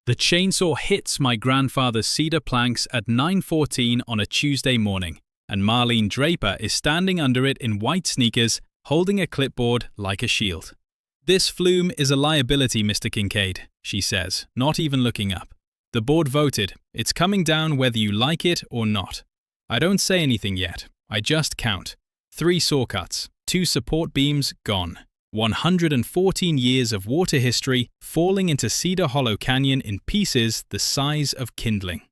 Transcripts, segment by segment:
The chainsaw hits my grandfather's cedar planks at 9:14 on a Tuesday morning, and Marlene Draper is standing under it in white sneakers, holding a clipboard like a shield. "This flume is a liability, Mr. Kincaid," she says, not even looking up. "The board voted. It's coming down whether you like it or not." I don't say anything yet. I just count. 3 saw cuts, 2 support beams gone. 114 years of water history falling into Cedar Hollow Canyon in pieces the size of kindling.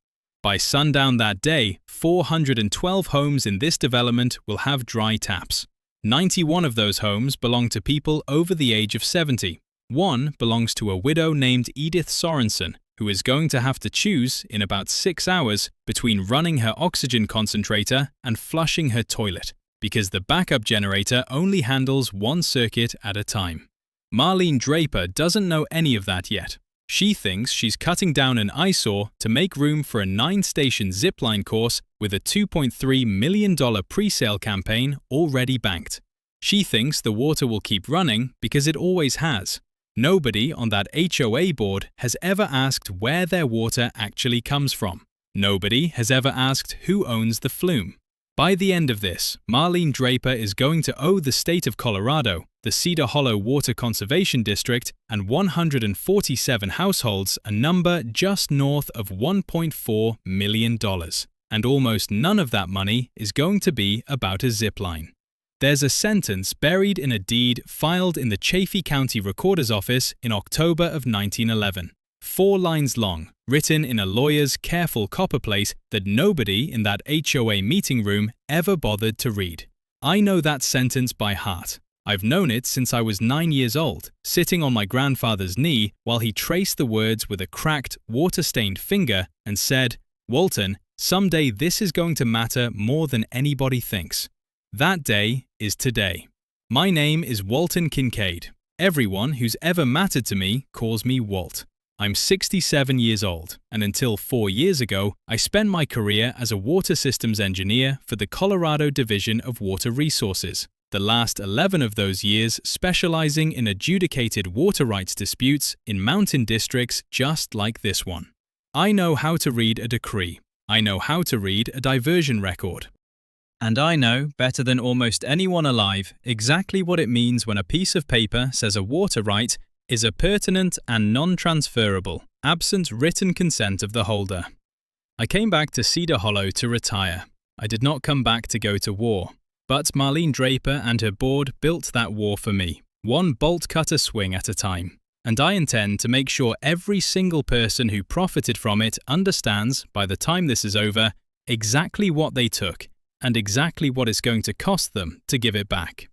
By sundown that day, 412 homes in this development will have dry taps. 91 of those homes belong to people over the age of 70. One belongs to a widow named Edith Sorensen, who is going to have to choose, in about 6 hours, between running her oxygen concentrator and flushing her toilet, because the backup generator only handles 1 circuit at a time. Marlene Draper doesn't know any of that yet. She thinks she's cutting down an eyesore to make room for a 9-station zipline course with a $2.3 million pre-sale campaign already banked. She thinks the water will keep running because it always has. Nobody on that HOA board has ever asked where their water actually comes from. Nobody has ever asked who owns the flume. By the end of this, Marlene Draper is going to owe the state of Colorado, the Cedar Hollow Water Conservation District, and 147 households a number just north of $1.4 million. And almost none of that money is going to be about a zipline. There's a sentence buried in a deed filed in the Chaffee County Recorder's Office in October of 1911. 4 lines long, written in a lawyer's careful copperplate that nobody in that HOA meeting room ever bothered to read. I know that sentence by heart. I've known it since I was 9 years old, sitting on my grandfather's knee while he traced the words with a cracked, water-stained finger and said, "Walton, someday this is going to matter more than anybody thinks." That day is today. My name is Walton Kincaid. Everyone who's ever mattered to me calls me Walt. I'm 67 years old, and until 4 years ago, I spent my career as a water systems engineer for the Colorado Division of Water Resources, the last 11 of those years specializing in adjudicated water rights disputes in mountain districts just like this one. I know how to read a decree. I know how to read a diversion record. And I know, better than almost anyone alive, exactly what it means when a piece of paper says a water right is appurtenant and non-transferable, absent written consent of the holder. I came back to Cedar Hollow to retire. I did not come back to go to war. But Marlene Draper and her board built that war for me, one bolt-cutter swing at a time. And I intend to make sure every single person who profited from it understands, by the time this is over, exactly what they took and exactly what it's going to cost them to give it back.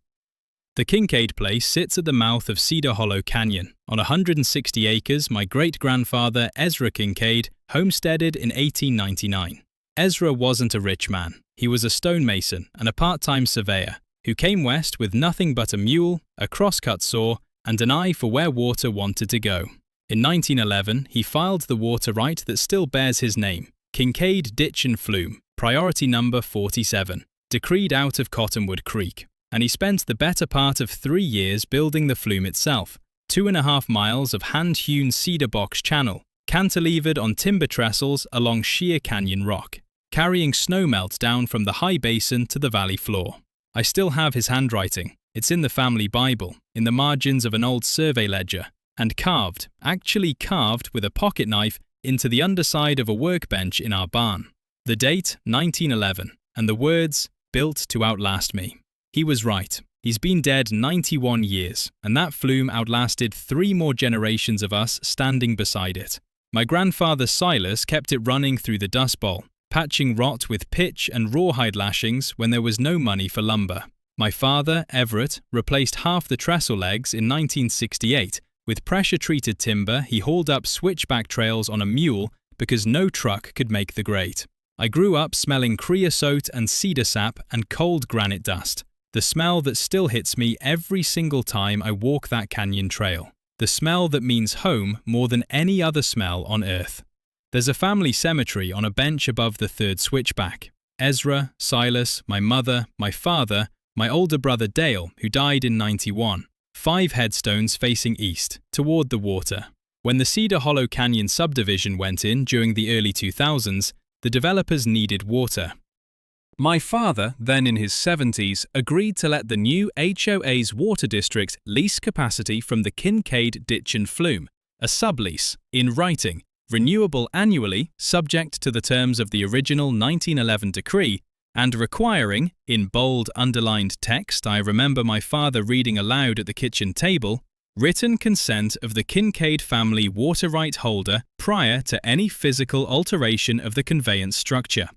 The Kincaid place sits at the mouth of Cedar Hollow Canyon, on 160 acres my great-grandfather Ezra Kincaid homesteaded in 1899. Ezra wasn't a rich man. He was a stonemason and a part-time surveyor who came west with nothing but a mule, a crosscut saw, and an eye for where water wanted to go. In 1911, he filed the water right that still bears his name, Kincaid Ditch and Flume, priority number 47, decreed out of Cottonwood Creek. And he spent the better part of 3 years building the flume itself, 2.5 miles of hand-hewn cedar box channel, cantilevered on timber trestles along sheer canyon rock, carrying snowmelt down from the high basin to the valley floor. I still have his handwriting. It's in the family Bible, in the margins of an old survey ledger, and carved, actually carved with a pocket knife into the underside of a workbench in our barn. The date, 1911, and the words, "Built to outlast me." He was right. He's been dead 91 years, and that flume outlasted 3 more generations of us standing beside it. My grandfather Silas kept it running through the Dust Bowl, patching rot with pitch and rawhide lashings when there was no money for lumber. My father, Everett, replaced half the trestle legs in 1968 with pressure-treated timber he hauled up switchback trails on a mule because no truck could make the grade. I grew up smelling creosote and cedar sap and cold granite dust. The smell that still hits me every single time I walk that canyon trail. The smell that means home more than any other smell on earth. There's a family cemetery on a bench above the 3rd switchback. Ezra, Silas, my mother, my father, my older brother Dale, who died in 91. 5 headstones facing east, toward the water. When the Cedar Hollow Canyon subdivision went in during the early 2000s, the developers needed water. My father, then in his 70s, agreed to let the new HOA's water district lease capacity from the Kincaid Ditch and Flume, a sublease, in writing, renewable annually, subject to the terms of the original 1911 decree, and requiring, in bold underlined text I remember my father reading aloud at the kitchen table, written consent of the Kincaid family water right holder prior to any physical alteration of the conveyance structure.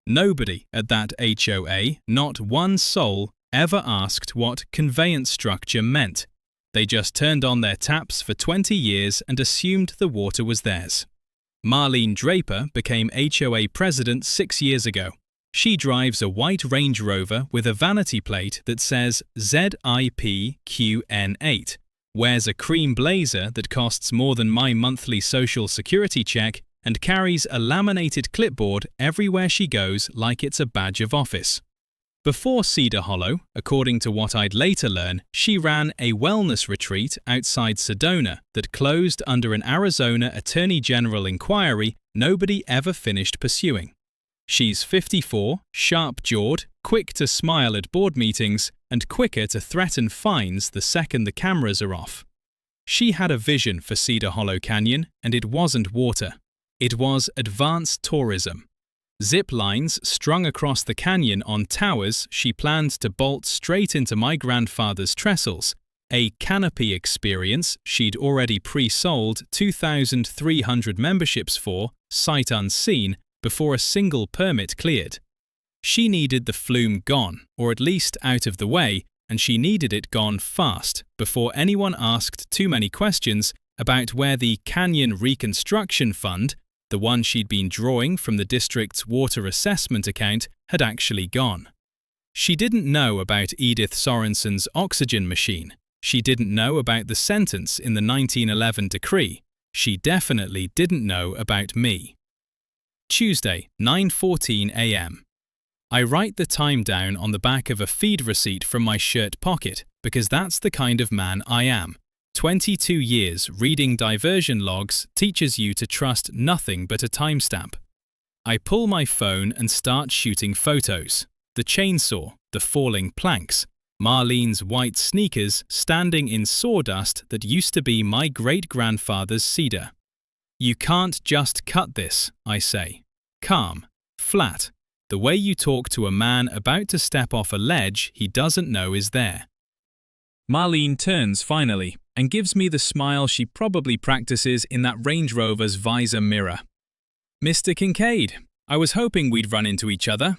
Nobody at that HOA, not one soul, ever asked what conveyance structure meant. They just turned on their taps for 20 years and assumed the water was theirs. Marlene Draper became HOA president 6 years ago. She drives a white Range Rover with a vanity plate that says ZIPQN8, wears a cream blazer that costs more than my monthly social security check, and carries a laminated clipboard everywhere she goes like it's a badge of office. Before Cedar Hollow, according to what I'd later learn, she ran a wellness retreat outside Sedona that closed under an Arizona Attorney General inquiry nobody ever finished pursuing. She's 54, sharp-jawed, quick to smile at board meetings, and quicker to threaten fines the second the cameras are off. She had a vision for Cedar Hollow Canyon, and it wasn't water. It was advanced tourism. Zip lines strung across the canyon on towers she planned to bolt straight into my grandfather's trestles, a canopy experience she'd already pre-sold 2,300 memberships for, sight unseen, before a single permit cleared. She needed the flume gone, or at least out of the way, and she needed it gone fast, before anyone asked too many questions about where the Canyon Reconstruction Fund, the one she'd been drawing from the district's water assessment account, had actually gone. She didn't know about Edith Sorensen's oxygen machine. She didn't know about the sentence in the 1911 decree. She definitely didn't know about me. Tuesday, 9:14 a.m. I write the time down on the back of a feed receipt from my shirt pocket because that's the kind of man I am. 22 years reading diversion logs teaches you to trust nothing but a timestamp. I pull my phone and start shooting photos. The chainsaw, the falling planks, Marlene's white sneakers standing in sawdust that used to be my great-grandfather's cedar. You can't just cut this, I say. Calm, flat, the way you talk to a man about to step off a ledge he doesn't know is there. Marlene turns finally and gives me the smile she probably practices in that Range Rover's visor mirror. Mr. Kincaid, I was hoping we'd run into each other.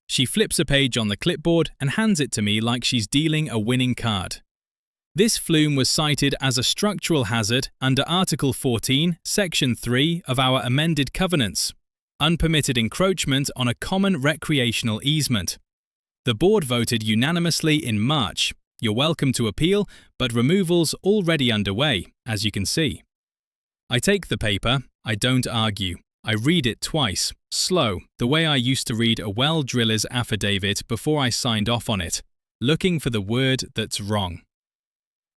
She flips a page on the clipboard and hands it to me like she's dealing a winning card. This flume was cited as a structural hazard under Article 14, Section 3 of our amended covenants. Unpermitted encroachment on a common recreational easement. The board voted unanimously in March. You're welcome to appeal, but removal's already underway, as you can see. I take the paper, I don't argue. I read it twice, slow, the way I used to read a well driller's affidavit before I signed off on it, looking for the word that's wrong.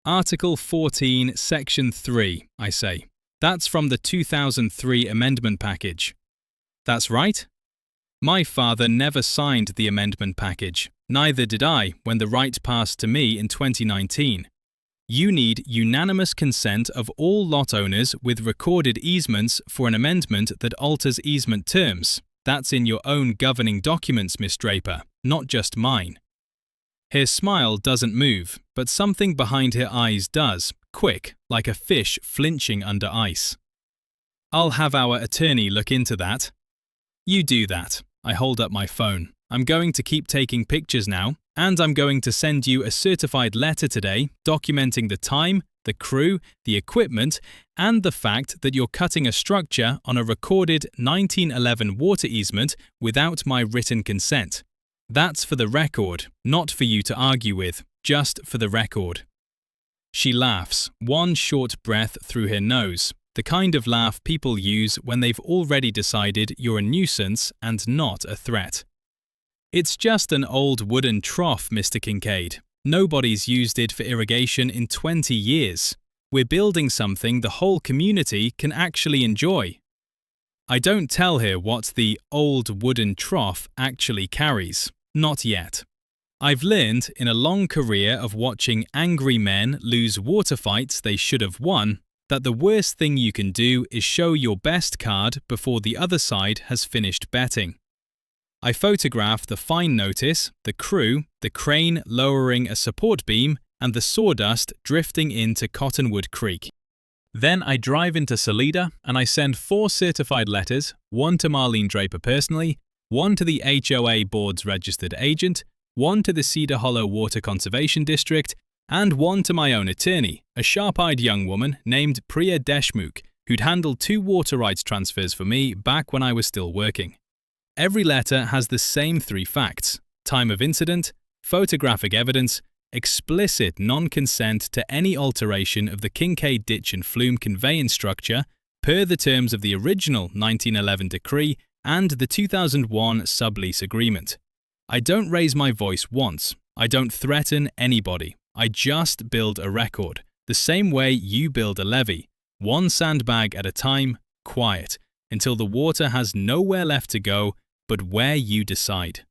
Article 14, Section 3, I say. That's from the 2003 amendment package. That's right. My father never signed the amendment package. Neither did I when the right passed to me in 2019. You need unanimous consent of all lot owners with recorded easements for an amendment that alters easement terms. That's in your own governing documents, Miss Draper, not just mine. Her smile doesn't move, but something behind her eyes does, quick, like a fish flinching under ice. I'll have our attorney look into that. You do that. I hold up my phone. I'm going to keep taking pictures now, and I'm going to send you a certified letter today documenting the time, the crew, the equipment, and the fact that you're cutting a structure on a recorded 1911 water easement without my written consent. That's for the record, not for you to argue with, just for the record. She laughs, one short breath through her nose, the kind of laugh people use when they've already decided you're a nuisance and not a threat. It's just an old wooden trough, Mr. Kincaid. Nobody's used it for irrigation in 20 years. We're building something the whole community can actually enjoy. I don't tell her what the old wooden trough actually carries. Not yet. I've learned in a long career of watching angry men lose water fights they should have won that the worst thing you can do is show your best card before the other side has finished betting. I photograph the fine notice, the crew, the crane lowering a support beam, and the sawdust drifting into Cottonwood Creek. Then I drive into Salida and I send 4 certified letters, one to Marlene Draper personally, one to the HOA board's registered agent, one to the Cedar Hollow Water Conservation District, and one to my own attorney, a sharp-eyed young woman named Priya Deshmukh, who'd handled 2 water rights transfers for me back when I was still working. Every letter has the same 3 facts: time of incident, photographic evidence, explicit non-consent to any alteration of the Kincaid Ditch and Flume conveyance structure per the terms of the original 1911 decree and the 2001 sublease agreement. I don't raise my voice once. I don't threaten anybody. I just build a record, the same way you build a levee, one sandbag at a time, quiet, until the water has nowhere left to go but where you decide.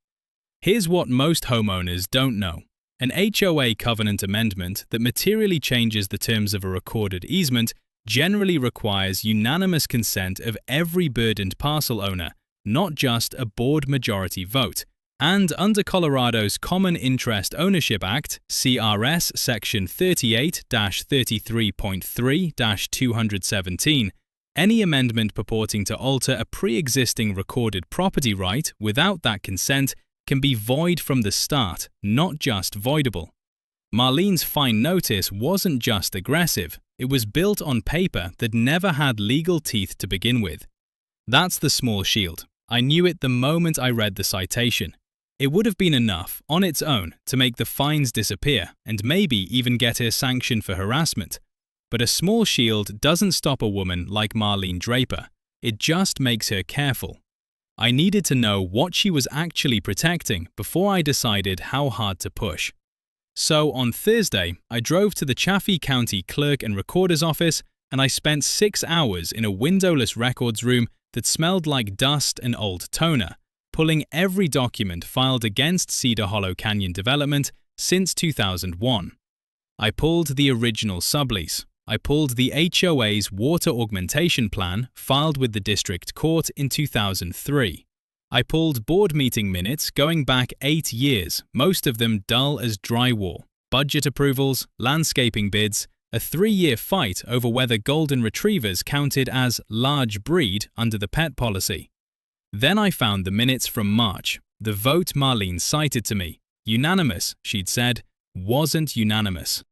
Here's what most homeowners don't know. An HOA covenant amendment that materially changes the terms of a recorded easement generally requires unanimous consent of every burdened parcel owner, not just a board majority vote. And under Colorado's Common Interest Ownership Act, CRS Section 38-33.3-217, any amendment purporting to alter a pre-existing recorded property right without that consent can be void from the start, not just voidable. Marlene's fine notice wasn't just aggressive, it was built on paper that never had legal teeth to begin with. That's the small shield. I knew it the moment I read the citation. It would have been enough, on its own, to make the fines disappear and maybe even get her sanctioned for harassment. But a small shield doesn't stop a woman like Marlene Draper. It just makes her careful. I needed to know what she was actually protecting before I decided how hard to push. So on Thursday, I drove to the Chaffee County Clerk and Recorder's office and I spent 6 hours in a windowless records room that smelled like dust and old toner, pulling every document filed against Cedar Hollow Canyon development since 2001. I pulled the original sublease. I pulled the HOA's water augmentation plan filed with the district court in 2003. I pulled board meeting minutes going back 8 years, most of them dull as drywall, budget approvals, landscaping bids, a 3-year fight over whether golden retrievers counted as large breed under the pet policy. Then I found the minutes from March. The vote Marlene cited to me, unanimous, she'd said, wasn't unanimous.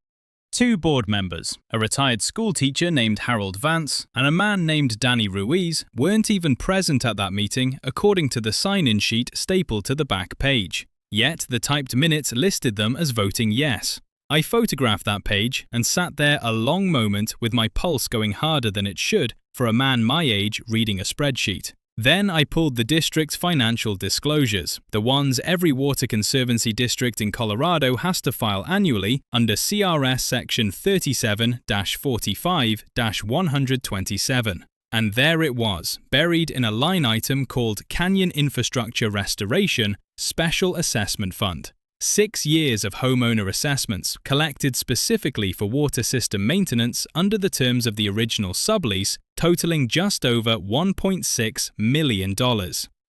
2 board members, a retired school teacher named Harold Vance and a man named Danny Ruiz, weren't even present at that meeting according to the sign-in sheet stapled to the back page. Yet the typed minutes listed them as voting yes. I photographed that page and sat there a long moment with my pulse going harder than it should for a man my age reading a spreadsheet. Then I pulled the district's financial disclosures, the ones every water conservancy district in Colorado has to file annually under CRS Section 37-45-127. And there it was, buried in a line item called Canyon Infrastructure Restoration Special Assessment Fund. 6 years of homeowner assessments collected specifically for water system maintenance under the terms of the original sublease, totaling just over $1.6 million.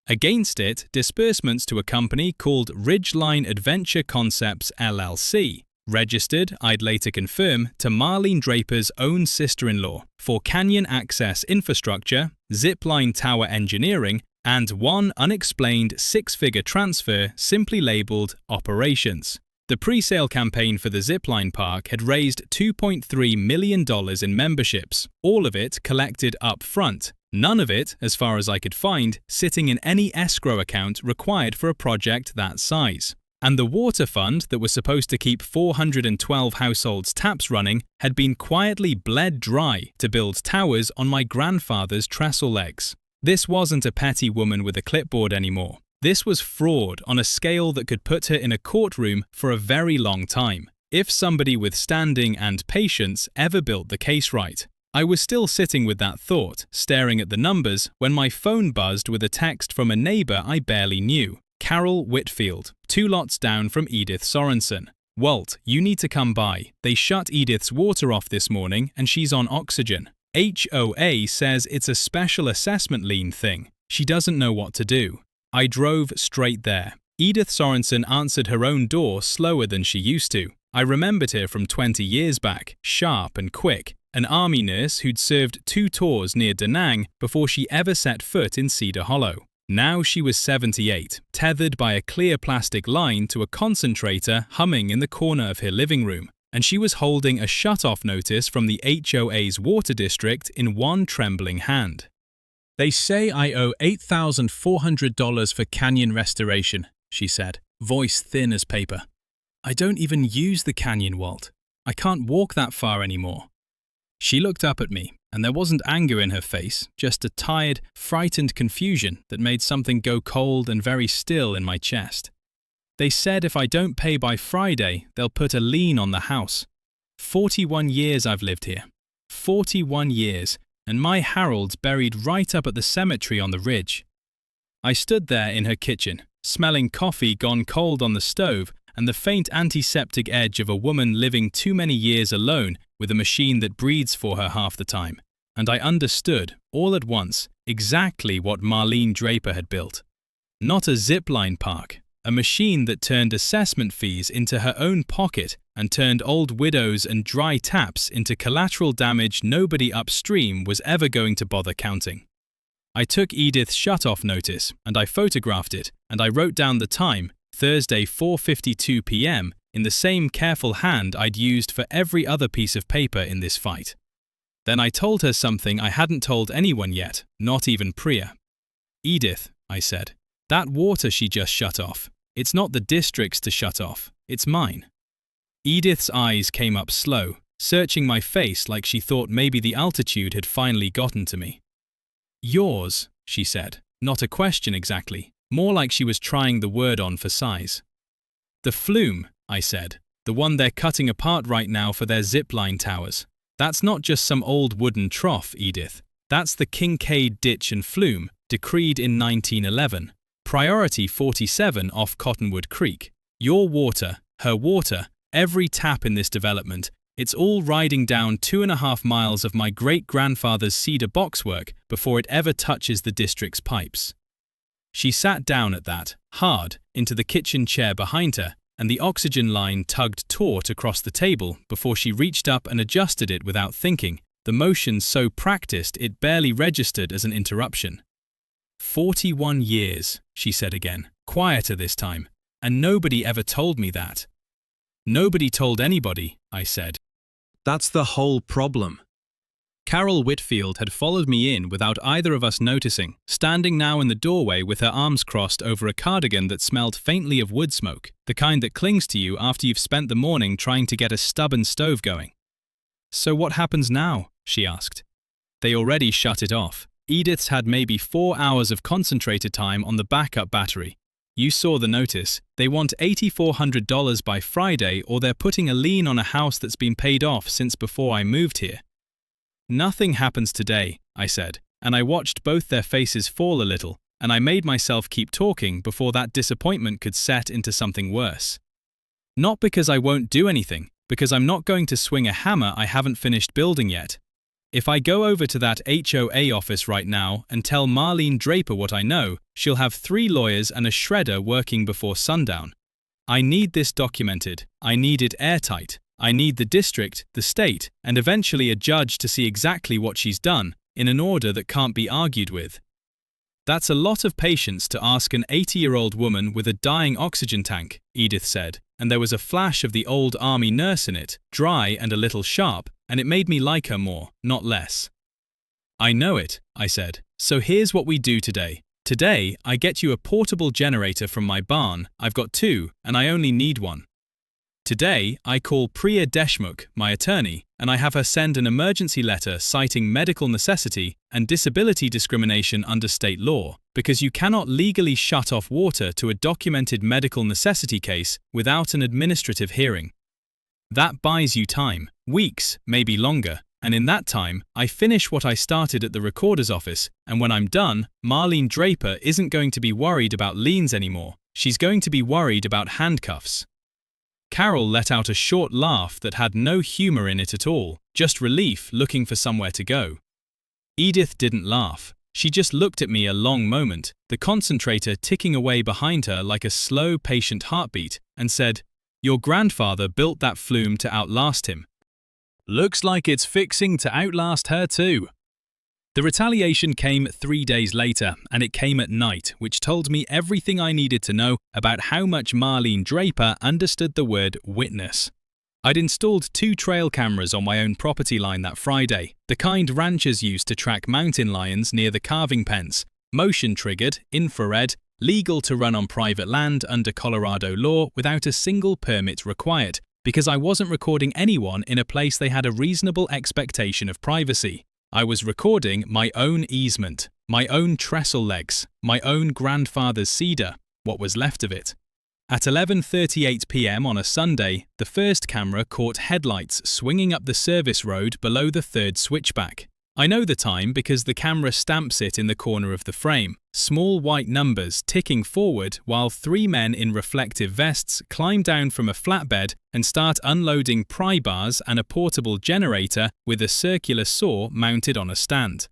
Against it, disbursements to a company called Ridgeline Adventure Concepts LLC, registered, I'd later confirm, to Marlene Draper's own sister-in-law for canyon access infrastructure, zipline tower engineering, and one unexplained 6-figure transfer simply labeled operations. The pre-sale campaign for the zipline park had raised $2.3 million in memberships, all of it collected up front, none of it, as far as I could find, sitting in any escrow account required for a project that size. And the water fund that was supposed to keep 412 households' taps running had been quietly bled dry to build towers on my grandfather's trestle legs. This wasn't a petty woman with a clipboard anymore. This was fraud on a scale that could put her in a courtroom for a very long time. If somebody with standing and patience ever built the case right. I was still sitting with that thought, staring at the numbers, when my phone buzzed with a text from a neighbor I barely knew. Carol Whitfield, 2 lots down from Edith Sorensen. Walt, you need to come by. They shut Edith's water off this morning and she's on oxygen. HOA says it's a special assessment lien thing. She doesn't know what to do. I drove straight there. Edith Sorensen answered her own door slower than she used to. I remembered her from 20 years back, sharp and quick, an army nurse who'd served 2 tours near Da Nang before she ever set foot in Cedar Hollow. Now she was 78, tethered by a clear plastic line to a concentrator humming in the corner of her living room, and she was holding a shut-off notice from the HOA's water district in one trembling hand. "They say I owe $8,400 for canyon restoration," she said, voice thin as paper. "I don't even use the canyon, Walt. I can't walk that far anymore." She looked up at me, and there wasn't anger in her face, just a tired, frightened confusion that made something go cold and very still in my chest. "They said if I don't pay by Friday, they'll put a lien on the house. 41 years I've lived here. 41 years, and my Harold's buried right up at the cemetery on the ridge." I stood there in her kitchen, smelling coffee gone cold on the stove and the faint antiseptic edge of a woman living too many years alone with a machine that breathes for her half the time, and I understood, all at once, exactly what Marlene Draper had built. Not a zipline park, a machine that turned assessment fees into her own pocket and turned old widows and dry taps into collateral damage nobody upstream was ever going to bother counting. I took Edith's shut-off notice, and I photographed it, and I wrote down the time, Thursday 4:52 p.m., in the same careful hand I'd used for every other piece of paper in this fight. Then I told her something I hadn't told anyone yet, not even Priya. "Edith," I said, "that water she just shut off, it's not the district's to shut off, it's mine." Edith's eyes came up slow, searching my face like she thought maybe the altitude had finally gotten to me. "Yours," she said, not a question exactly, more like she was trying the word on for size. "The Flume," I said, "the one they're cutting apart right now for their zipline towers. That's not just some old wooden trough, Edith. That's the Kincaid Ditch and Flume, decreed in 1911. Priority 47 off Cottonwood Creek. Your water, her water, every tap in this development, it's all riding down 2.5 miles of my great-grandfather's cedar boxwork before it ever touches the district's pipes." She sat down at that, hard, into the kitchen chair behind her, and the oxygen line tugged taut across the table before she reached up and adjusted it without thinking, the motion so practiced it barely registered as an interruption. 41 years, she said again, quieter this time, and nobody ever told me that. "Nobody told anybody," I said. "That's the whole problem." Carol Whitfield had followed me in without either of us noticing, standing now in the doorway with her arms crossed over a cardigan that smelled faintly of wood smoke, the kind that clings to you after you've spent the morning trying to get a stubborn stove going. "So what happens now?" she asked. "They already shut it off. Edith's had maybe 4 hours of concentrated time on the backup battery. You saw the notice. They want $8,400 by Friday, or they're putting a lien on a house that's been paid off since before I moved here." "Nothing happens today," I said, and I watched both their faces fall a little, and I made myself keep talking before that disappointment could set into something worse. "Not because I won't do anything, because I'm not going to swing a hammer I haven't finished building yet. If I go over to that HOA office right now and tell Marlene Draper what I know, she'll have 3 lawyers and a shredder working before sundown. I need this documented. I need it airtight. I need the district, the state, and eventually a judge to see exactly what she's done, in an order that can't be argued with." "That's a lot of patience to ask an 80-year-old woman with a dying oxygen tank," Edith said, and there was a flash of the old army nurse in it, dry and a little sharp, and it made me like her more, not less. "I know it," I said. "So here's what we do today. Today, I get you a portable generator from my barn. I've got 2, and I only need 1. Today, I call Priya Deshmukh, my attorney, and I have her send an emergency letter citing medical necessity and disability discrimination under state law, because you cannot legally shut off water to a documented medical necessity case without an administrative hearing." That buys you time, weeks, maybe longer, and in that time, I finish what I started at the recorder's office, and when I'm done, Marlene Draper isn't going to be worried about liens anymore. She's going to be worried about handcuffs. Carol let out a short laugh that had no humor in it at all, just relief looking for somewhere to go. Edith didn't laugh. She just looked at me a long moment, the concentrator ticking away behind her like a slow, patient heartbeat, and said, "Your grandfather built that Flume to outlast him. Looks like it's fixing to outlast her too." The retaliation came 3 days later, and it came at night, which told me everything I needed to know about how much Marlene Draper understood the word witness. I'd installed 2 trail cameras on my own property line that Friday, the kind ranchers use to track mountain lions near the calving pens, motion-triggered, infrared, legal to run on private land under Colorado law without a single permit required, because I wasn't recording anyone in a place they had a reasonable expectation of privacy. I was recording my own easement, my own trestle legs, my own grandfather's cedar, what was left of it. At 11:38 p.m. on a Sunday, the first camera caught headlights swinging up the service road below the 3rd switchback. I know the time because the camera stamps it in the corner of the frame, small white numbers ticking forward while 3 men in reflective vests climb down from a flatbed and start unloading pry bars and a portable generator with a circular saw mounted on a stand.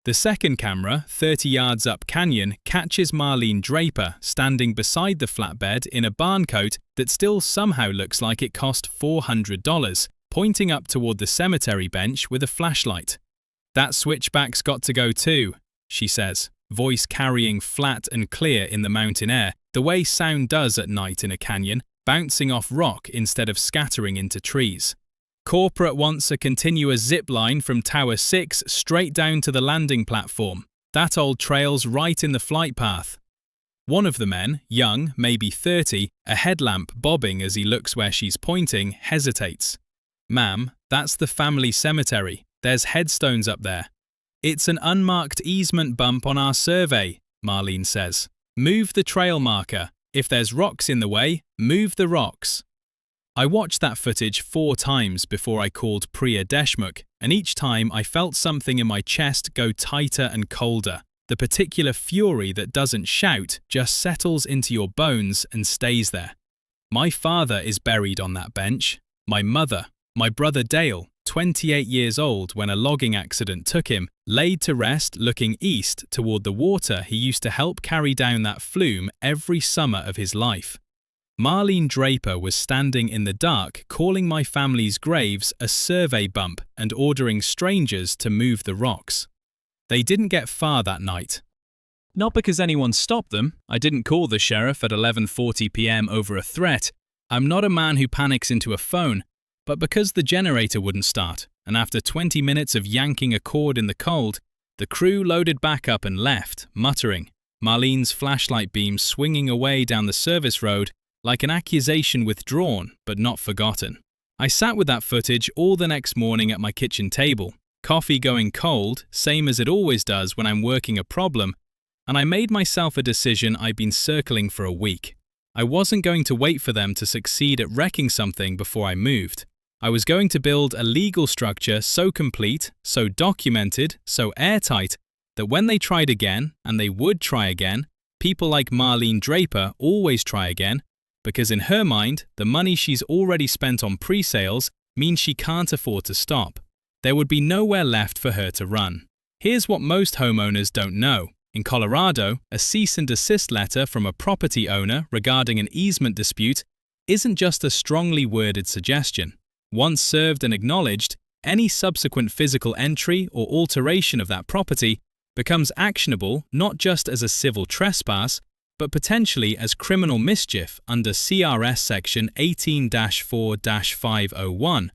The second camera, 30 yards up canyon, catches Marlene Draper standing beside the flatbed in a barn coat that still somehow looks like it cost $400, pointing up toward the cemetery bench with a flashlight. "That switchback's got to go too," she says, voice carrying flat and clear in the mountain air, the way sound does at night in a canyon, bouncing off rock instead of scattering into trees. "Corporate wants a continuous zip line from Tower 6 straight down to the landing platform. That old trail's right in the flight path." One of the men, young, maybe 30, a headlamp bobbing as he looks where she's pointing, hesitates. "Ma'am, that's the family cemetery. There's headstones up there." "It's an unmarked easement bump on our survey," Marlene says. "Move the trail marker. If there's rocks in the way, move the rocks." I watched that footage 4 times before I called Priya Deshmukh, and each time I felt something in my chest go tighter and colder. The particular fury that doesn't shout, just settles into your bones and stays there. My father is buried on that bench. My mother, my brother Dale, 28 years old when a logging accident took him, laid to rest looking east toward the water he used to help carry down that Flume every summer of his life. Marlene Draper was standing in the dark calling my family's graves a survey bump and ordering strangers to move the rocks. They didn't get far that night. Not because anyone stopped them. I didn't call the sheriff at 11:40 p.m. over a threat. I'm not a man who panics into a phone, but because the generator wouldn't start, and after 20 minutes of yanking a cord in the cold, the crew loaded back up and left, muttering, Marlene's flashlight beam swinging away down the service road like an accusation withdrawn but not forgotten. I sat with that footage all the next morning at my kitchen table, coffee going cold, same as it always does when I'm working a problem, and I made myself a decision I'd been circling for a week. I wasn't going to wait for them to succeed at wrecking something before I moved. I was going to build a legal structure so complete, so documented, so airtight, that when they tried again, and they would try again, people like Marlene Draper always try again, because in her mind, the money she's already spent on pre-sales means she can't afford to stop. There would be nowhere left for her to run. Here's what most homeowners don't know. In Colorado, a cease and desist letter from a property owner regarding an easement dispute isn't just a strongly worded suggestion. Once served and acknowledged, any subsequent physical entry or alteration of that property becomes actionable not just as a civil trespass, but potentially as criminal mischief under CRS Section 18-4-501,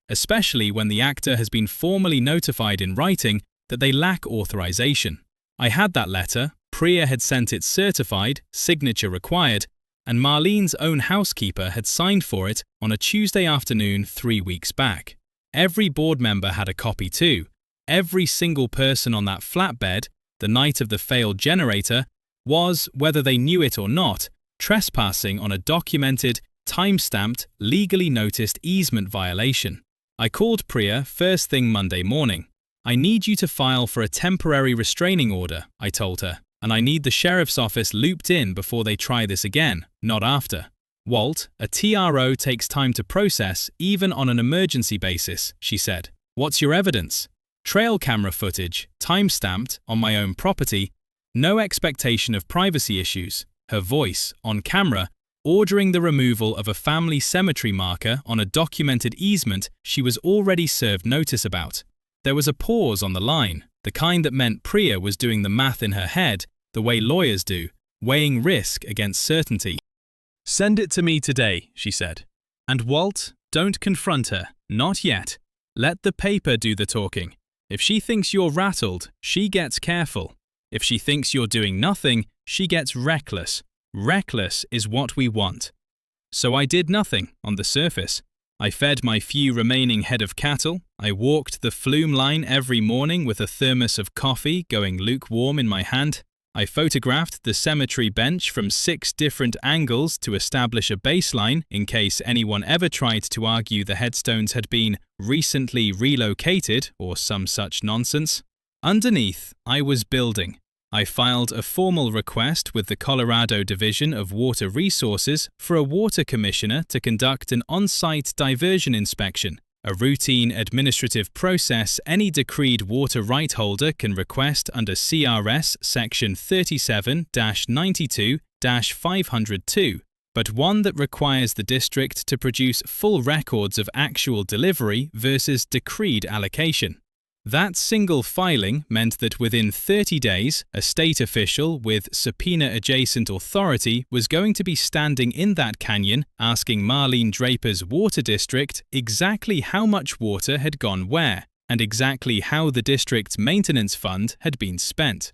especially when the actor has been formally notified in writing that they lack authorization. I had that letter, Priya had sent it certified, signature required, and Marlene's own housekeeper had signed for it on a Tuesday afternoon 3 weeks back. Every board member had a copy too. Every single person on that flatbed, the night of the failed generator, was, whether they knew it or not, trespassing on a documented, timestamped, legally noticed easement violation. I called Priya first thing Monday morning. I need you to file for a temporary restraining order, I told her, and I need the sheriff's office looped in before they try this again, not after. Walt, a TRO takes time to process, even on an emergency basis, she said. What's your evidence? Trail camera footage, timestamped, on my own property, no expectation of privacy issues. Her voice, on camera, ordering the removal of a family cemetery marker on a documented easement she was already served notice about. There was a pause on the line, the kind that meant Priya was doing the math in her head, the way lawyers do, weighing risk against certainty. Send it to me today, she said. And Walt, don't confront her, not yet. Let the paper do the talking. If she thinks you're rattled, she gets careful. If she thinks you're doing nothing, she gets reckless. Reckless is what we want. So I did nothing on the surface. I fed my few remaining head of cattle. I walked the Flume line every morning with a thermos of coffee going lukewarm in my hand. I photographed the cemetery bench from 6 different angles to establish a baseline in case anyone ever tried to argue the headstones had been recently relocated or some such nonsense. Underneath, I was building. I filed a formal request with the Colorado Division of Water Resources for a water commissioner to conduct an on-site diversion inspection, a routine administrative process any decreed water right holder can request under CRS Section 37-92-502, but one that requires the district to produce full records of actual delivery versus decreed allocation. That single filing meant that within 30 days, a state official with subpoena-adjacent authority was going to be standing in that canyon asking Marlene Draper's water district exactly how much water had gone where, and exactly how the district's maintenance fund had been spent.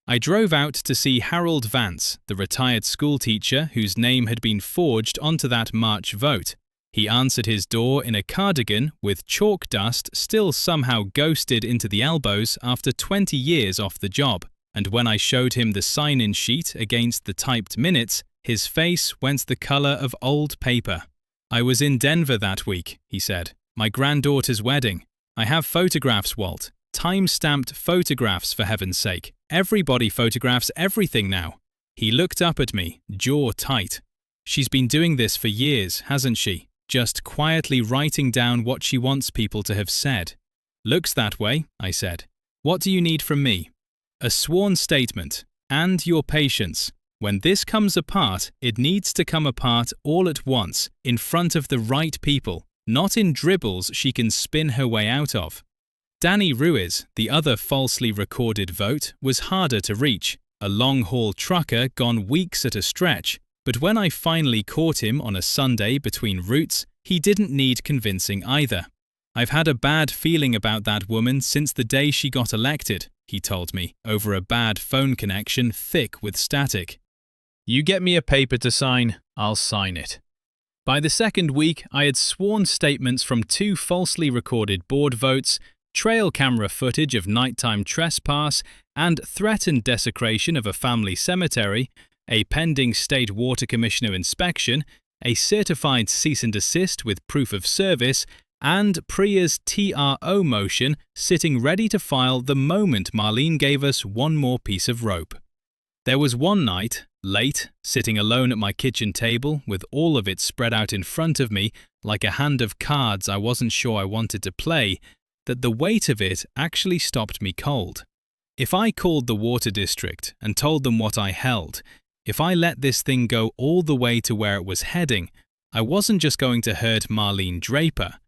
I drove out to see Harold Vance, the retired schoolteacher whose name had been forged onto that March vote. He answered his door in a cardigan with chalk dust still somehow ghosted into the elbows after 20 years off the job, and when I showed him the sign-in sheet against the typed minutes, his face went the color of old paper. I was in Denver that week, he said. My granddaughter's wedding. I have photographs, Walt. Time-stamped photographs, for heaven's sake. Everybody photographs everything now. He looked up at me, jaw tight. She's been doing this for years, hasn't she? Just quietly writing down what she wants people to have said. Looks that way, I said. What do you need from me? A sworn statement, and your patience. When this comes apart, it needs to come apart all at once, in front of the right people, not in dribbles she can spin her way out of. Danny Ruiz, the other falsely recorded vote, was harder to reach, a long-haul trucker gone weeks at a stretch. But when I finally caught him on a Sunday between routes, he didn't need convincing either. I've had a bad feeling about that woman since the day she got elected, he told me, over a bad phone connection thick with static. You get me a paper to sign, I'll sign it. By the second week, I had sworn statements from 2 falsely recorded board votes, trail camera footage of nighttime trespass, and threatened desecration of a family cemetery, a pending state water commissioner inspection, a certified cease and desist with proof of service, and Priya's TRO motion sitting ready to file the moment Marlene gave us one more piece of rope. There was one night, late, sitting alone at my kitchen table with all of it spread out in front of me like a hand of cards I wasn't sure I wanted to play, that the weight of it actually stopped me cold. If I called the water district and told them what I held, if I let this thing go all the way to where it was heading, I wasn't just going to hurt Marlene Draper.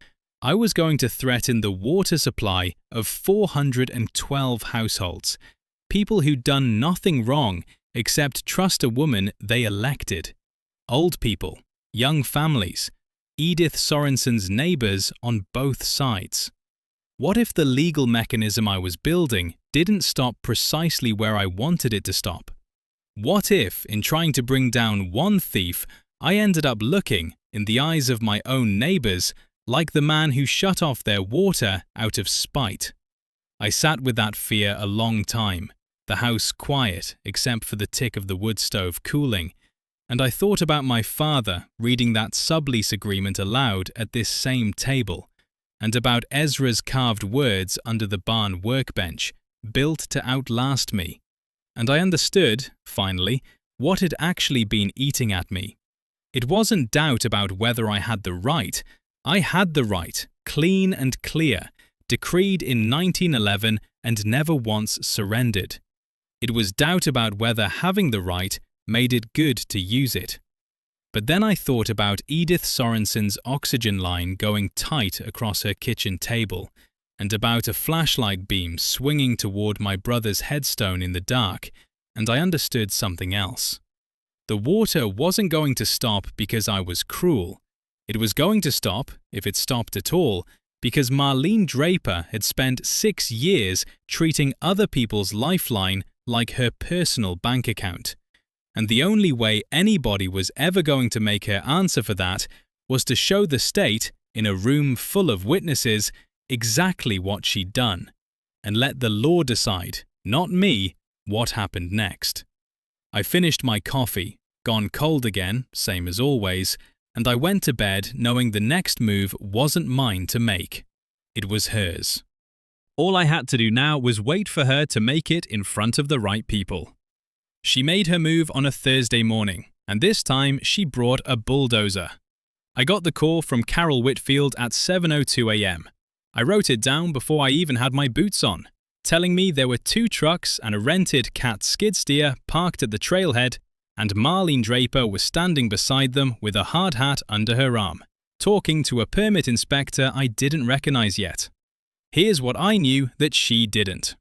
I was going to threaten the water supply of 412 households, people who'd done nothing wrong except trust a woman they elected. Old people, young families, Edith Sorensen's neighbors on both sides. What if the legal mechanism I was building didn't stop precisely where I wanted it to stop? What if, in trying to bring down one thief, I ended up looking, in the eyes of my own neighbors, like the man who shut off their water out of spite? I sat with that fear a long time, the house quiet except for the tick of the wood stove cooling, And I thought about my father reading that sublease agreement aloud at this same table, and about Ezra's carved words under the barn workbench, built to outlast me. And I understood, finally, what had actually been eating at me. It wasn't doubt about whether I had the right. I had the right, clean and clear, decreed in 1911 and never once surrendered. It was doubt about whether having the right made it good to use it. But then I thought about Edith Sorensen's oxygen line going tight across her kitchen table, and about a flashlight beam swinging toward my brother's headstone in the dark, and I understood something else. The water wasn't going to stop because I was cruel. It was going to stop, if it stopped at all, because Marlene Draper had spent 6 years treating other people's lifeline like her personal bank account. And the only way anybody was ever going to make her answer for that was to show the state, in a room full of witnesses, exactly what she'd done, and let the law decide, not me, what happened next. I finished my coffee, gone cold again, same as always, and I went to bed knowing the next move wasn't mine to make. It was hers. All I had to do now was wait for her to make it in front of the right people. She made her move on a Thursday morning, and this time she brought a bulldozer. I got the call from Carol Whitfield at 7:02 a.m. I wrote it down before I even had my boots on, telling me there were 2 trucks and a rented Cat skid steer parked at the trailhead, and Marlene Draper was standing beside them with a hard hat under her arm, talking to a permit inspector I didn't recognize yet. Here's what I knew that she didn't.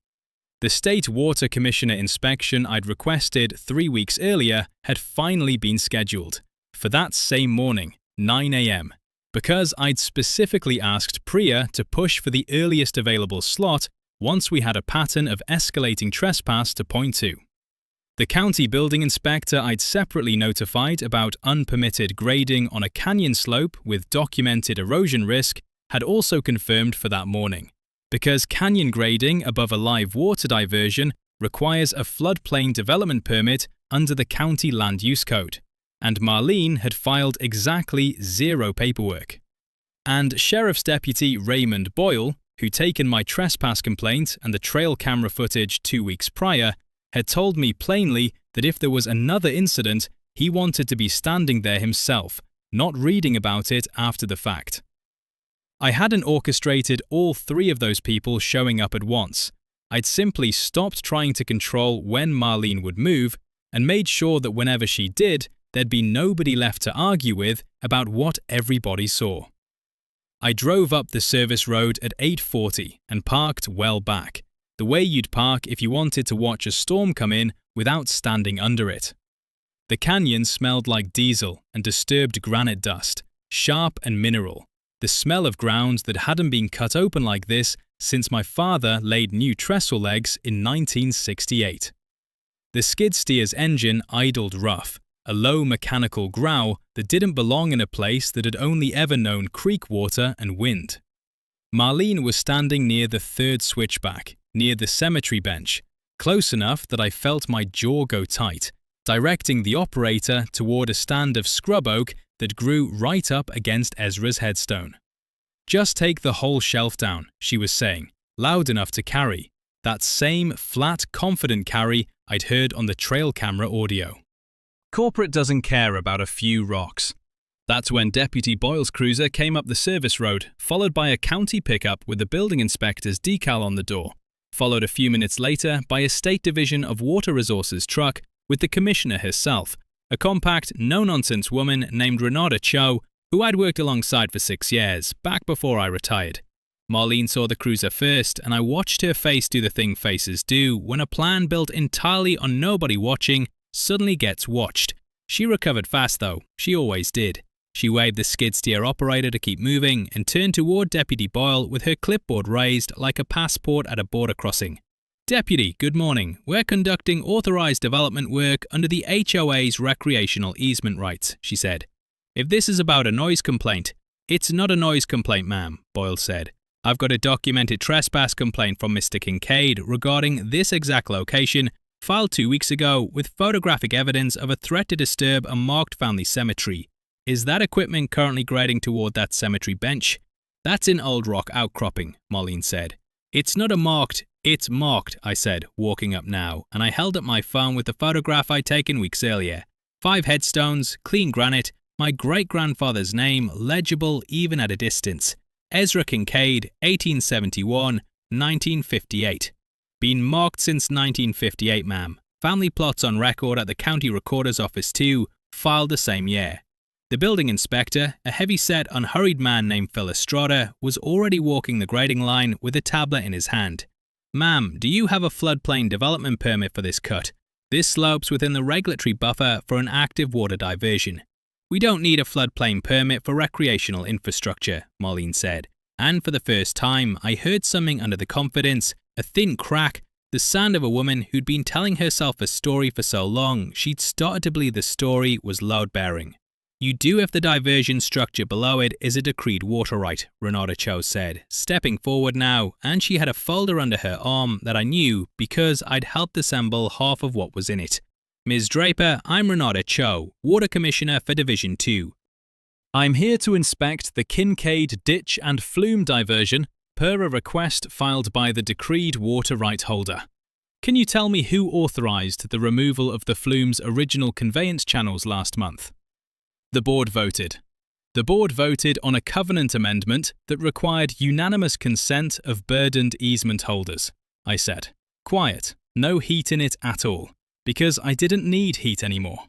The State Water Commissioner inspection I'd requested 3 weeks earlier had finally been scheduled, for that same morning, 9 a.m., because I'd specifically asked Priya to push for the earliest available slot once we had a pattern of escalating trespass to point 2. The county building inspector I'd separately notified about unpermitted grading on a canyon slope with documented erosion risk had also confirmed for that morning, because canyon grading above a live water diversion requires a floodplain development permit under the county land use code, and Marlene had filed exactly 0 paperwork. And Sheriff's Deputy Raymond Boyle, who'd taken my trespass complaint and the trail camera footage 2 weeks prior, had told me plainly that if there was another incident, he wanted to be standing there himself, not reading about it after the fact. I hadn't orchestrated all 3 of those people showing up at once. I'd simply stopped trying to control when Marlene would move and made sure that whenever she did, there'd be nobody left to argue with about what everybody saw. I drove up the service road at 8:40 and parked well back, the way you'd park if you wanted to watch a storm come in without standing under it. The canyon smelled like diesel and disturbed granite dust, sharp and mineral, the smell of ground that hadn't been cut open like this since my father laid new trestle legs in 1968. The skid steer's engine idled rough, a low mechanical growl that didn't belong in a place that had only ever known creek water and wind. Marlene was standing near the 3rd switchback, near the cemetery bench, close enough that I felt my jaw go tight, directing the operator toward a stand of scrub oak that grew right up against Ezra's headstone. "Just take the whole shelf down," she was saying, loud enough to carry, that same flat, confident carry I'd heard on the trail camera audio. Corporate doesn't care about a few rocks. That's when Deputy Boyle's cruiser came up the service road, followed by a county pickup with the building inspector's decal on the door, followed a few minutes later by a State Division of Water Resources truck with the commissioner herself, a compact, no-nonsense woman named Renata Cho, who I'd worked alongside for 6 years, back before I retired. Marlene saw the cruiser first, and I watched her face do the thing faces do when a plan built entirely on nobody watching suddenly gets watched. She recovered fast though, she always did. She waved the skid steer operator to keep moving and turned toward Deputy Boyle with her clipboard raised like a passport at a border crossing. "Deputy, good morning. We're conducting authorized development work under the HOA's recreational easement rights," she said. "If this is about a noise complaint..." "It's not a noise complaint, ma'am," Boyle said. "I've got a documented trespass complaint from Mr. Kincaid regarding this exact location filed 2 weeks ago with photographic evidence of a threat to disturb a marked family cemetery. Is that equipment currently grading toward that cemetery bench? That's in old rock outcropping, Marlene said. It's not a marked, it's marked, I said, walking up now, and I held up my phone with the photograph I'd taken weeks earlier. 5 headstones, clean granite, my great-grandfather's name legible even at a distance. Ezra Kincaid, 1871, 1958. Been marked since 1958, ma'am. Family plots on record at the county recorder's office too, filed the same year. The building inspector, a heavy-set, unhurried man named Phil Estrada, was already walking the grading line with a tablet in his hand. Ma'am, do you have a floodplain development permit for this cut? This slopes within the regulatory buffer for an active water diversion. We don't need a floodplain permit for recreational infrastructure, Marlene said. And for the first time, I heard something under the confidence, a thin crack, the sound of a woman who'd been telling herself a story for so long she'd started to believe the story was load-bearing. You do if the diversion structure below it is a decreed water right, Renata Cho said, stepping forward now, and she had a folder under her arm that I knew because I'd helped assemble half of what was in it. Ms. Draper, I'm Renata Cho, Water Commissioner for Division 2. I'm here to inspect the Kincaid Ditch and Flume diversion per a request filed by the decreed water right holder. Can you tell me who authorised the removal of the Flume's original conveyance channels last month? The board voted. The board voted on a covenant amendment that required unanimous consent of burdened easement holders. I said, quiet, no heat in it at all, because I didn't need heat anymore.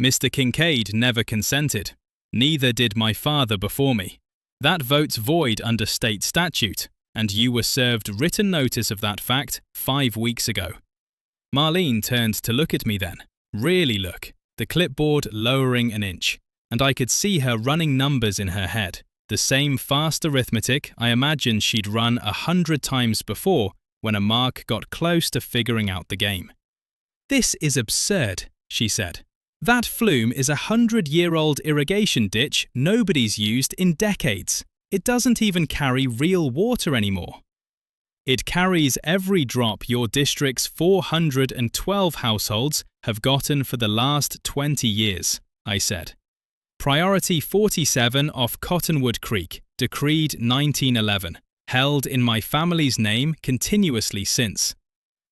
Mr. Kincaid never consented. Neither did my father before me. That vote's void under state statute, and you were served written notice of that fact 5 weeks ago. Marlene turned to look at me then, really look, the clipboard lowering an inch, and I could see her running numbers in her head, the same fast arithmetic I imagined she'd run 100 times before when a mark got close to figuring out the game. This is absurd, she said. That flume is a 100-year-old irrigation ditch nobody's used in decades. It doesn't even carry real water anymore. It carries every drop your district's 412 households have gotten for the last 20 years, I said. Priority 47 off Cottonwood Creek, decreed 1911, held in my family's name continuously since.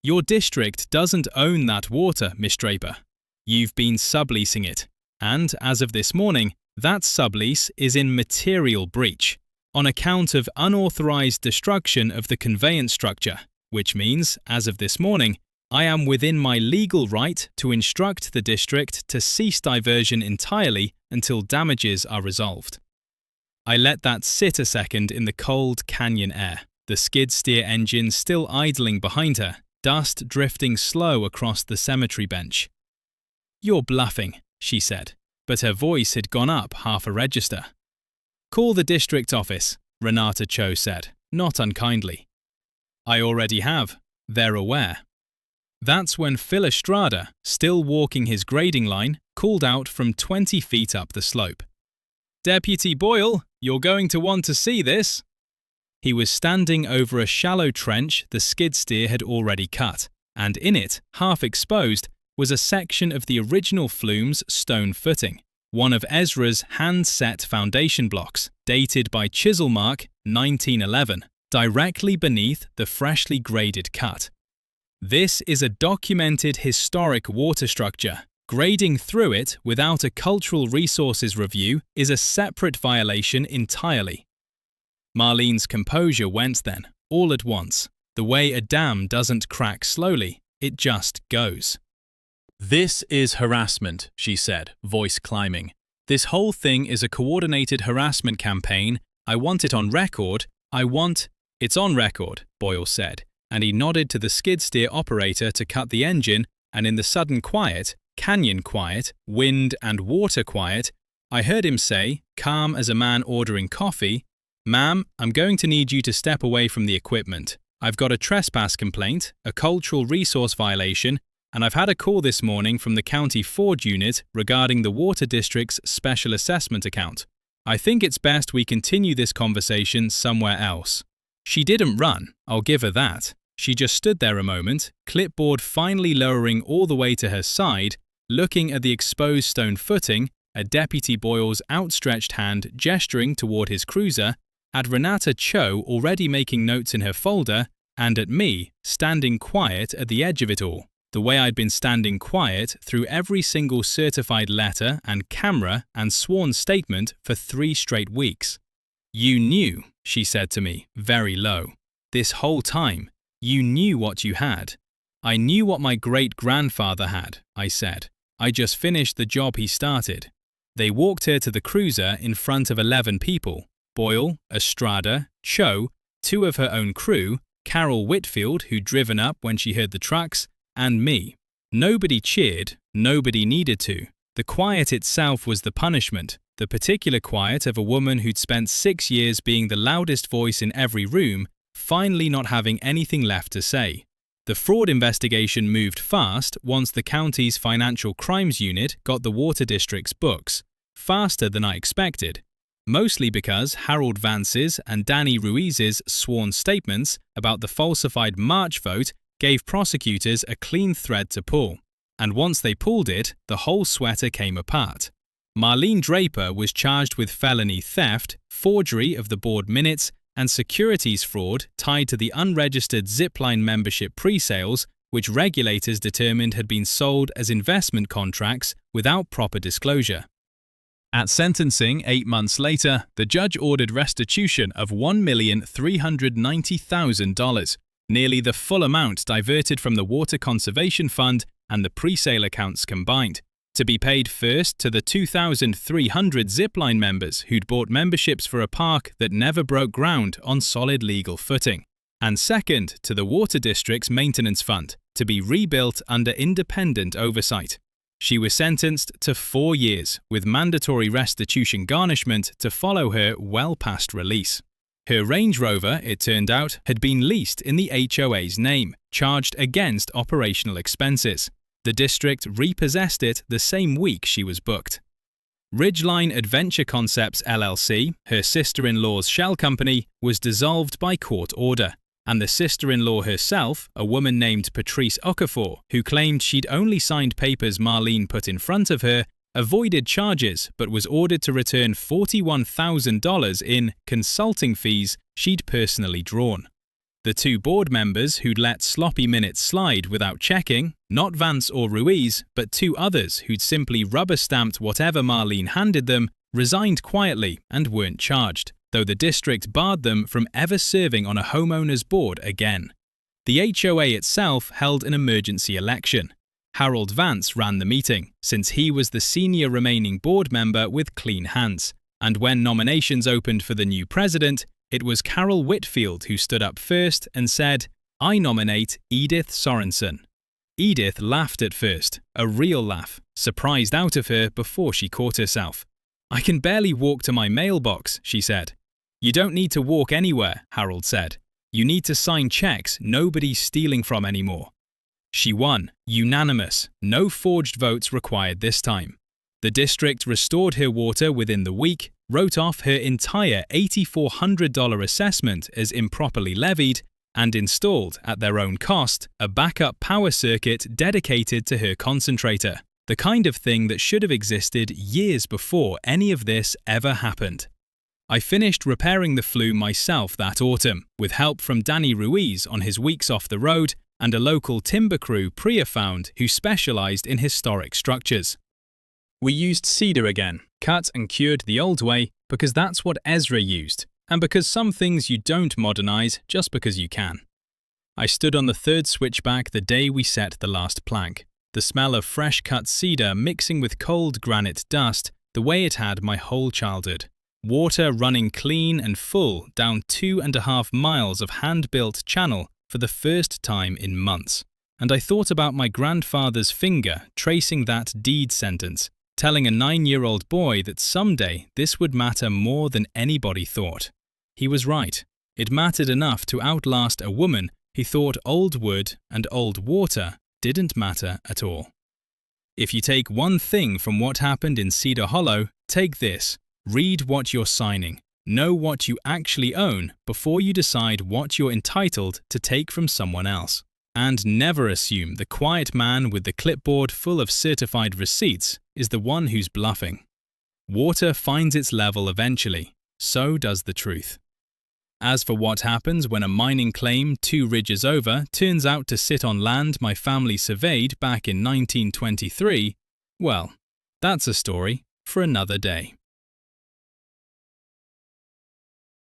Your district doesn't own that water, Miss Draper. You've been subleasing it, and as of this morning, that sublease is in material breach on account of unauthorized destruction of the conveyance structure, which means, as of this morning, I am within my legal right to instruct the district to cease diversion entirely until damages are resolved. I let that sit a second in the cold canyon air, the skid steer engine still idling behind her, dust drifting slow across the cemetery bench. You're bluffing, she said, but her voice had gone up half a register. Call the district office, Renata Cho said, not unkindly. I already have. They're aware. That's when Phil Estrada, still walking his grading line, called out from 20 feet up the slope. Deputy Boyle, you're going to want to see this. He was standing over a shallow trench the skid steer had already cut, and in it, half exposed, was a section of the original Flume's stone footing, one of Ezra's hand-set foundation blocks, dated by chisel mark 1911, directly beneath the freshly graded cut. This is a documented historic water structure. Grading through it without a cultural resources review is a separate violation entirely. Marlene's composure went then, all at once. The way a dam doesn't crack slowly, it just goes. This is harassment, she said, voice climbing. This whole thing is a coordinated harassment campaign. I want it on record. It's on record, Boyle said, and he nodded to the skid steer operator to cut the engine, and in the sudden quiet, canyon quiet, wind and water quiet, I heard him say, calm as a man ordering coffee, "Ma'am, I'm going to need you to step away from the equipment. I've got a trespass complaint, a cultural resource violation, and I've had a call this morning from the County Ford unit regarding the Water District's special assessment account. I think it's best we continue this conversation somewhere else." She didn't run, I'll give her that. She just stood there a moment, clipboard finally lowering all the way to her side, looking at the exposed stone footing, at Deputy Boyle's outstretched hand gesturing toward his cruiser, at Renata Cho already making notes in her folder, and at me, standing quiet at the edge of it all, the way I'd been standing quiet through every single certified letter and camera and sworn statement for 3 straight weeks. "You knew," she said to me, very low. "This whole time, you knew what you had." "I knew what my great-grandfather had," I said. "I just finished the job he started." They walked her to the cruiser in front of 11 people: Boyle, Estrada, Cho, 2 of her own crew, Carol Whitfield, who'd driven up when she heard the trucks, and me. Nobody cheered, nobody needed to. The quiet itself was the punishment, the particular quiet of a woman who'd spent 6 years being the loudest voice in every room, finally not having anything left to say. The fraud investigation moved fast once the county's financial crimes unit got the water district's books, faster than I expected, mostly because Harold Vance's and Danny Ruiz's sworn statements about the falsified March vote gave prosecutors a clean thread to pull, and once they pulled it, the whole sweater came apart. Marlene Draper was charged with felony theft, forgery of the board minutes, and securities fraud tied to the unregistered Zipline membership pre-sales, which regulators determined had been sold as investment contracts without proper disclosure. At sentencing 8 months later, the judge ordered restitution of $1,390,000, nearly the full amount diverted from the Water Conservation Fund and the pre-sale accounts combined, to be paid first to the 2,300 Zipline members who'd bought memberships for a park that never broke ground on solid legal footing, and second to the Water District's maintenance fund, to be rebuilt under independent oversight. She was sentenced to 4 years, with mandatory restitution garnishment to follow her well past release. Her Range Rover, it turned out, had been leased in the HOA's name, charged against operational expenses. The district repossessed it the same week she was booked. Ridgeline Adventure Concepts LLC, her sister-in-law's shell company, was dissolved by court order, and the sister-in-law herself, a woman named Patrice Okafor, who claimed she'd only signed papers Marlene put in front of her, avoided charges but was ordered to return $41,000 in consulting fees she'd personally drawn. The 2 board members who'd let sloppy minutes slide without checking, not Vance or Ruiz, but 2 others who'd simply rubber-stamped whatever Marlene handed them, resigned quietly and weren't charged, though the district barred them from ever serving on a homeowner's board again. The HOA itself held an emergency election. Harold Vance ran the meeting, since he was the senior remaining board member with clean hands, and when nominations opened for the new president, it was Carol Whitfield who stood up first and said, "I nominate Edith Sorensen." Edith laughed at first, a real laugh, surprised out of her before she caught herself. "I can barely walk to my mailbox," she said. "You don't need to walk anywhere," Harold said. "You need to sign checks nobody's stealing from anymore." She won, unanimous, no forged votes required this time. The district restored her water within the week, wrote off her entire $8,400 assessment as improperly levied, and installed, at their own cost, a backup power circuit dedicated to her concentrator, the kind of thing that should have existed years before any of this ever happened. I finished repairing the Flume myself that autumn, with help from Danny Ruiz on his weeks off the road and a local timber crew Priya found who specialized in historic structures. We used cedar again, cut and cured the old way, because that's what Ezra used, and because some things you don't modernize just because you can. I stood on the 3rd switchback the day we set the last plank, the smell of fresh cut cedar mixing with cold granite dust, the way it had my whole childhood. Water running clean and full down 2.5 miles of hand-built channel for the first time in months. And I thought about my grandfather's finger tracing that deed sentence, telling a 9-year-old boy that someday this would matter more than anybody thought. He was right. It mattered enough to outlast a woman who thought old wood and old water didn't matter at all. If you take one thing from what happened in Cedar Hollow, take this: read what you're signing. Know what you actually own before you decide what you're entitled to take from someone else. And never assume the quiet man with the clipboard full of certified receipts is the one who's bluffing. Water finds its level eventually, so does the truth. As for what happens when a mining claim 2 ridges over turns out to sit on land my family surveyed back in 1923, well, that's a story for another day.